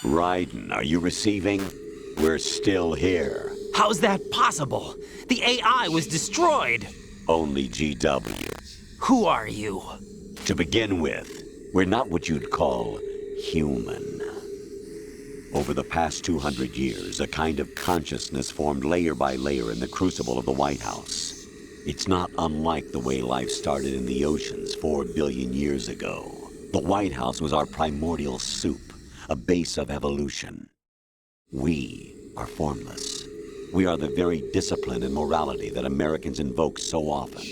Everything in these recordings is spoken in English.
Raiden, are you receiving? We're still here. How's that possible? The AI was destroyed. Only GW. Who are you? To begin with, we're not what you'd call human. Over the past 200 years, a kind of consciousness formed layer by layer in the crucible of the White House. It's not unlike the way life started in the oceans 4 billion years ago. The White House was our primordial soup, a base of evolution. We are formless. We are the very discipline and morality that Americans invoke so often.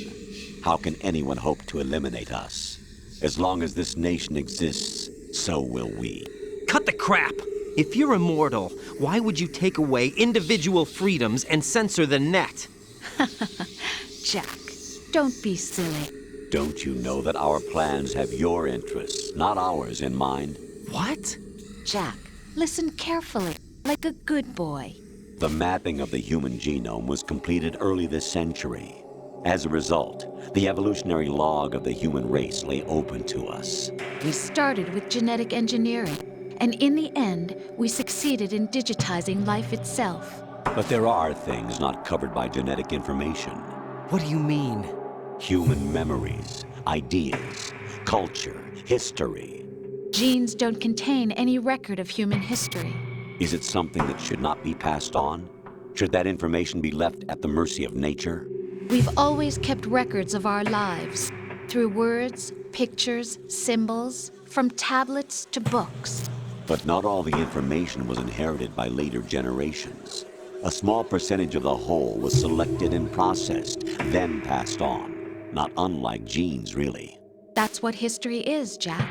How can anyone hope to eliminate us? As long as this nation exists, so will we. Cut the crap! If you're immortal, why would you take away individual freedoms and censor the net? Jack, don't be silly. Don't you know that our plans have your interests, not ours, in mind? What? Jack, listen carefully, like a good boy. The mapping of the human genome was completed early this century. As a result, the evolutionary log of the human race lay open to us. We started with genetic engineering, and in the end, we succeeded in digitizing life itself. But there are things not covered by genetic information. What do you mean? Human memories, ideas, culture, history. Genes don't contain any record of human history. Is it something that should not be passed on? Should that information be left at the mercy of nature? We've always kept records of our lives, through words, pictures, symbols, from tablets to books. But not all the information was inherited by later generations. A small percentage of the whole was selected and processed, then passed on. Not unlike genes, really. That's what history is, Jack.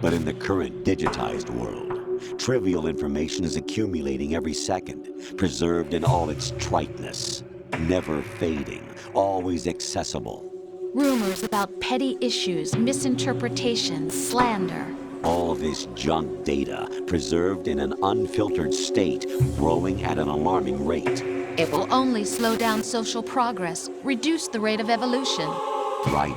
But in the current digitized world, trivial information is accumulating every second, preserved in all its triteness, never fading, always accessible. Rumors about petty issues, misinterpretations, slander. All this junk data, preserved in an unfiltered state, growing at an alarming rate. It will only slow down social progress, reduce the rate of evolution. Right.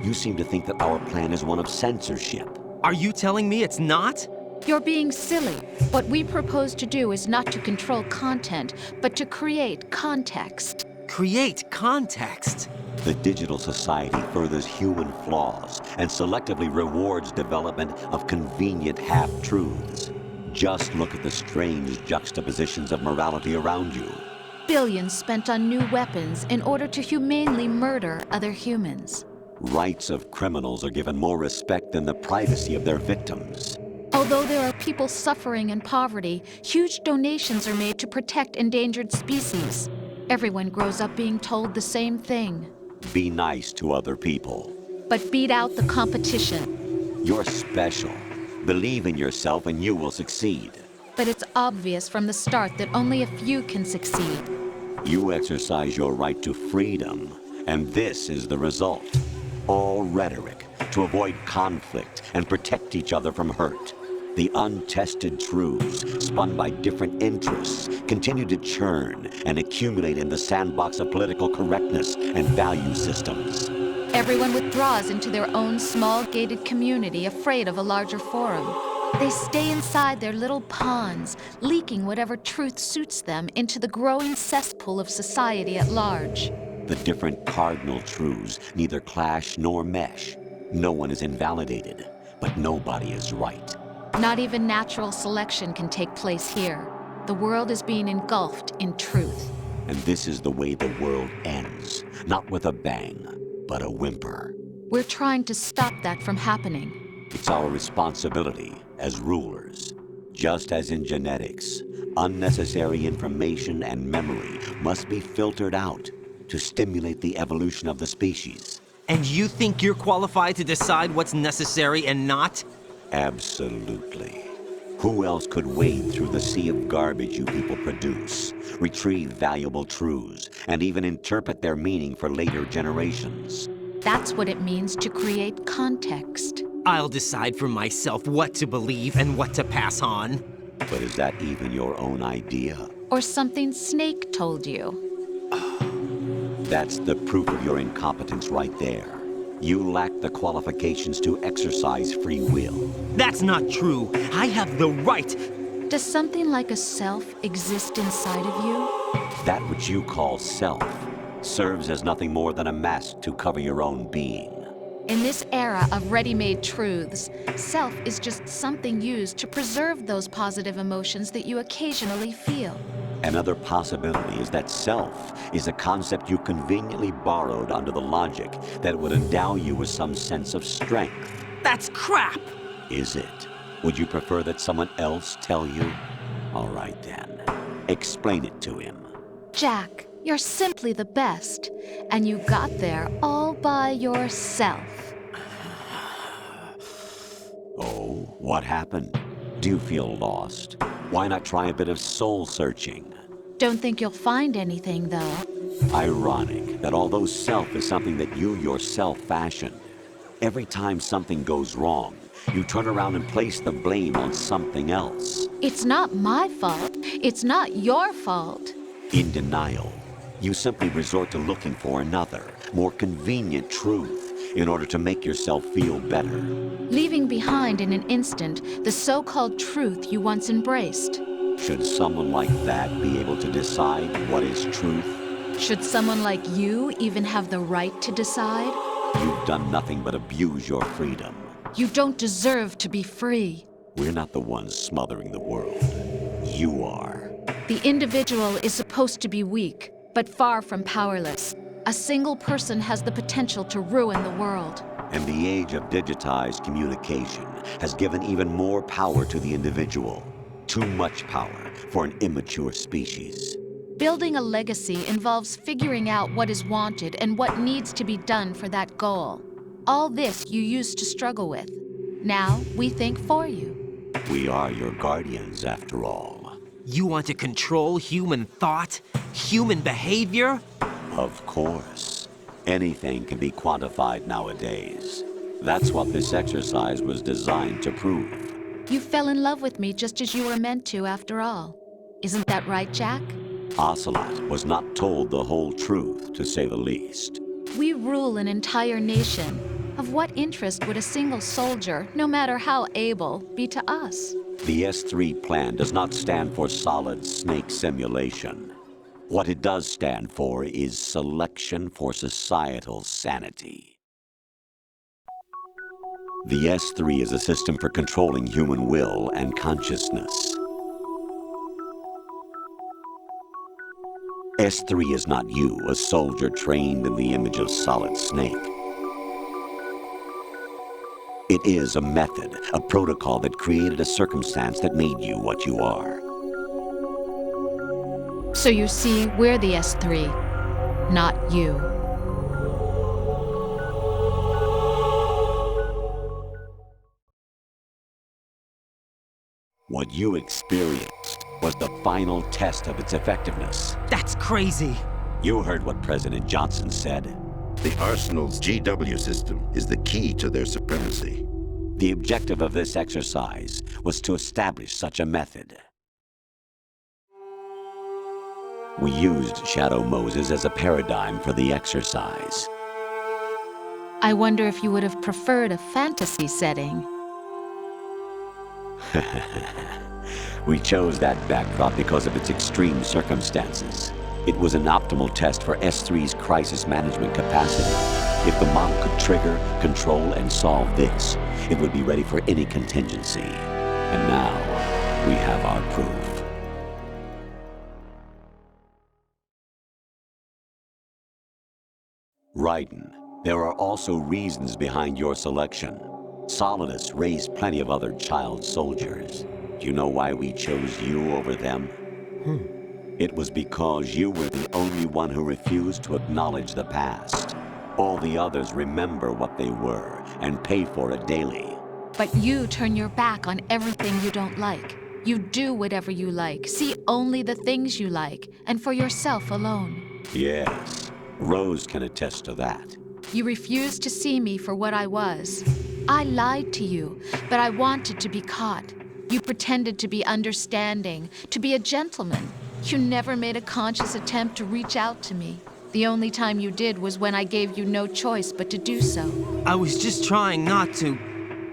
You seem to think that our plan is one of censorship. Are you telling me it's not? You're being silly. What we propose to do is not to control content, but to create context. Create context. The digital society furthers human flaws and selectively rewards development of convenient half-truths. Just look at the strange juxtapositions of morality around you. Billions spent on new weapons in order to humanely murder other humans. Rights of criminals are given more respect than the privacy of their victims. Although there are people suffering in poverty, huge donations are made to protect endangered species. Everyone grows up being told the same thing. Be nice to other people. But beat out the competition. You're special. Believe in yourself and you will succeed. But it's obvious from the start that only a few can succeed. You exercise your right to freedom, and this is the result. All rhetoric to avoid conflict and protect each other from hurt. The untested truths, spun by different interests, continue to churn and accumulate in the sandbox of political correctness and value systems. Everyone withdraws into their own small gated community, afraid of a larger forum. They stay inside their little ponds, leaking whatever truth suits them into the growing cesspool of society at large. The different cardinal truths neither clash nor mesh. No one is invalidated, but nobody is right. Not even natural selection can take place here. The world is being engulfed in truth. And this is the way the world ends. Not with a bang, but a whimper. We're trying to stop that from happening. It's our responsibility as rulers. Just as in genetics, unnecessary information and memory must be filtered out to stimulate the evolution of the species. And you think you're qualified to decide what's necessary and not? Absolutely. Who else could wade through the sea of garbage you people produce, retrieve valuable truths, and even interpret their meaning for later generations? That's what it means to create context. I'll decide for myself what to believe and what to pass on. But is that even your own idea? Or something Snake told you? That's the proof of your incompetence right there. You lack the qualifications to exercise free will. That's not true. I have the right. Does something like a self exist inside of you? That which you call self serves as nothing more than a mask to cover your own being. In this era of ready-made truths, self is just something used to preserve those positive emotions that you occasionally feel. Another possibility is that self is a concept you conveniently borrowed under the logic that it would endow you with some sense of strength. That's crap! Is it? Would you prefer that someone else tell you? All right then. Explain it to him. Jack, you're simply the best, and you got there all by yourself. Oh, what happened? Do you feel lost? Why not try a bit of soul searching? Don't think you'll find anything, though. Ironic that although self is something that you yourself fashioned, every time something goes wrong, you turn around and place the blame on something else. It's not my fault. It's not your fault. In denial, you simply resort to looking for another, more convenient truth in order to make yourself feel better. Leaving behind in an instant the so-called truth you once embraced. Should someone like that be able to decide what is truth? Should someone like you even have the right to decide? You've done nothing but abuse your freedom. You don't deserve to be free. We're not the ones smothering the world. You are. The individual is supposed to be weak, but far from powerless. A single person has the potential to ruin the world. And the age of digitized communication has given even more power to the individual. Too much power for an immature species. Building a legacy involves figuring out what is wanted and what needs to be done for that goal. All this you used to struggle with. Now we think for you. We are your guardians, after all. You want to control human thought? Human behavior? Of course. Anything can be quantified nowadays. That's what this exercise was designed to prove. You fell in love with me just as you were meant to, after all. Isn't that right, Jack? Ocelot was not told the whole truth, to say the least. We rule an entire nation. Of what interest would a single soldier, no matter how able, be to us? The S3 plan does not stand for solid snake simulation. What it does stand for is selection for societal sanity. The S3 is a system for controlling human will and consciousness. S3 is not you, a soldier trained in the image of Solid Snake. It is a method, a protocol that created a circumstance that made you what you are. So you see, we're the S3, not you. What you experienced was the final test of its effectiveness. That's crazy. You heard what President Johnson said. The Arsenal's GW system is the key to their supremacy. The objective of this exercise was to establish such a method. We used Shadow Moses as a paradigm for the exercise. I wonder if you would have preferred a fantasy setting. We chose that backdrop because of its extreme circumstances. It was an optimal test for S3's crisis management capacity. If the model could trigger, control, and solve this, it would be ready for any contingency. And now, we have our proof. Raiden, there are also reasons behind your selection. Solidus raised plenty of other child soldiers. Do you know why we chose you over them? It was because you were the only one who refused to acknowledge the past. All the others remember what they were and pay for it daily. But you turn your back on everything you don't like. You do whatever you like, see only the things you like, and for yourself alone. Yes, Rose can attest to that. You refused to see me for what I was. I lied to you, but I wanted to be caught. You pretended to be understanding, to be a gentleman. You never made a conscious attempt to reach out to me. The only time you did was when I gave you no choice but to do so. I was just trying not to.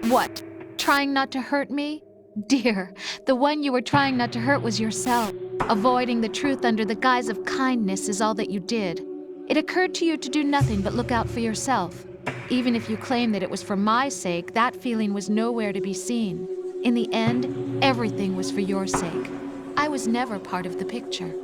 What? Trying not to hurt me? Dear, the one you were trying not to hurt was yourself. Avoiding the truth under the guise of kindness is all that you did. It occurred to you to do nothing but look out for yourself. Even if you claim that it was for my sake, that feeling was nowhere to be seen. In the end, everything was for your sake. I was never part of the picture.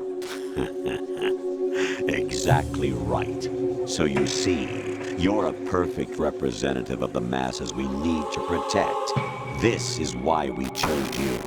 Exactly right. So you see, you're a perfect representative of the masses we need to protect. This is why we chose you.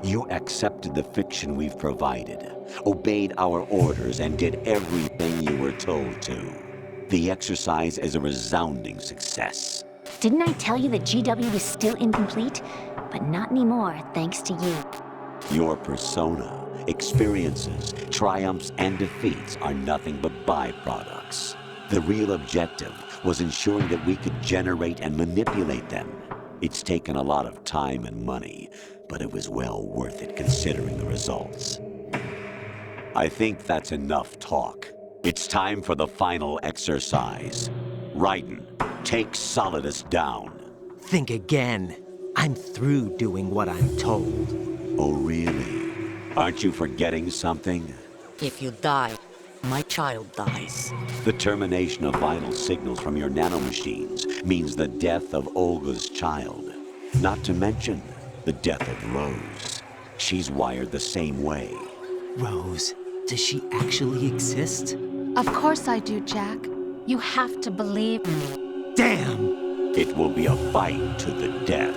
You accepted the fiction we've provided, obeyed our orders, and did everything you were told to. The exercise is a resounding success. Didn't I tell you that GW is still incomplete? But not anymore, thanks to you. Your persona, experiences, triumphs, and defeats are nothing but byproducts. The real objective was ensuring that we could generate and manipulate them. It's taken a lot of time and money, but it was well worth it considering the results. I think that's enough talk. It's time for the final exercise. Raiden, take Solidus down. Think again. I'm through doing what I'm told. Oh, really? Aren't you forgetting something? If you die, my child dies. The termination of vital signals from your nanomachines means the death of Olga's child. Not to mention the death of Rose. She's wired the same way. Rose, does she actually exist? Of course I do, Jack. You have to believe me. Damn! It will be a fight to the death.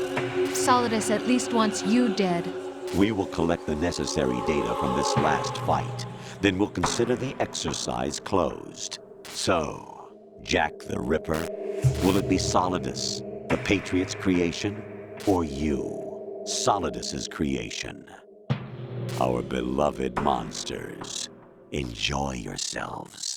Solidus at least wants you dead. We will collect the necessary data from this last fight. Then we'll consider the exercise closed. So, Jack the Ripper, will it be Solidus, the Patriot's creation, or you, Solidus's creation? Our beloved monsters, enjoy yourselves.